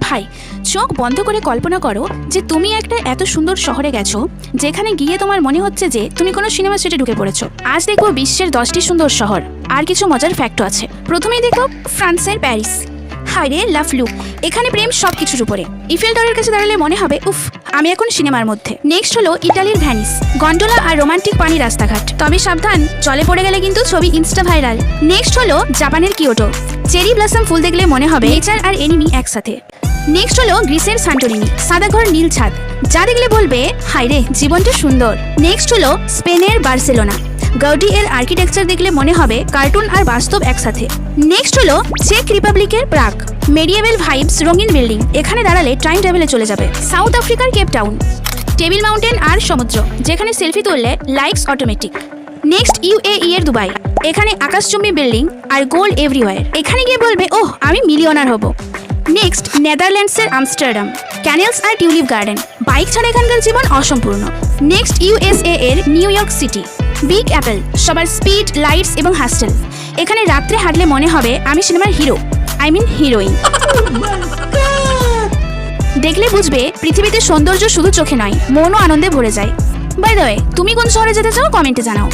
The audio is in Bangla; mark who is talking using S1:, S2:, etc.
S1: ভাই, চোখ বন্ধ করে কল্পনা করো যে তুমি একটা এত সুন্দর শহরে গেছো যেখানে গিয়ে তোমার মনে হচ্ছে যে তুমি কোনো সিনেমা সেটে ঢুকে পড়েছো। আজ দেখবো বিশ্বের 10টি সুন্দর শহর, আর কিছু মজার ফ্যাক্টও আছে। প্রথমেই দেখো ফ্রান্সের প্যারিস। হায়রে লাভলু, এখানে প্রেম সবকিছুর উপরে। ইফেল টাওয়ারের কাছে দাঁড়ালে মনে হবে উফ, আমি এখন সিনেমার মধ্যে। নেক্সট হলো ইটালির ভ্যানিস, গন্ডোলা আর রোমান্টিক পানি রাস্তাঘাট। তবে সাবধান, জলে পড়ে গেলে কিন্তু ছবি ইনস্টা ভাইরাল। নেক্সট হলো জাপানের কিয়োটো, চেরি ব্লসম ফুল দেখলে মনে হবে নেচার আর এনিমি একসাথে। নেক্সট হলো গ্রিসের সান্টোরিনি, সাদা ঘর নীল ছাদ, যা দেখলে বলবে হায়রে জীবনটা সুন্দর। নেক্সট হলো স্পেনের বার্সেলোনা, গাউডি এর আর্কিটেকচার দেখলে মনে হবে কার্টুন আর বাস্তব একসাথে। নেক্সট হলো চেক রিপাবলিকের প্রাগ, মেডিয়েভেল ভাইবস, রঙিন বিল্ডিং, এখানে দাঁড়ালে টাইম ট্রাভেলে চলে যাবে। সাউথ আফ্রিকার কেপ টাউন, টেবিল মাউন্টেন আর সমুদ্র, যেখানে সেলফি তুললে লাইকস অটোমেটিক। নেক্সট ইউএই এর দুবাই, এখানে আকাশচুম্বী বিল্ডিং আর গোল্ড এভরিওয়্যার, এখানে গিয়ে বলবে ওহ আমি মিলিয়নার হব। নেক্সট নেদারল্যান্ডসের আমস্টারডাম, ক্যানেলস আর টিউলিপ গার্ডেন, বাইক ছাড়া এখানকার জীবন অসম্পূর্ণ। নেক্সট ইউএসএ এর new York city, big Apple, সবার স্পিড, লাইটস এবং হাস্টেল, এখানে রাত্রে হাঁটলে মনে হবে আমি সিনেমার হিরো, হিরোইন। দেখলে বুঝবে পৃথিবীতে সৌন্দর্য শুধু চোখে নয়, মনও আনন্দে ভরে যায়। বাই দ্য ওয়ে, তুমি কোন শহরে যেতে চাও কমেন্টে জানাও।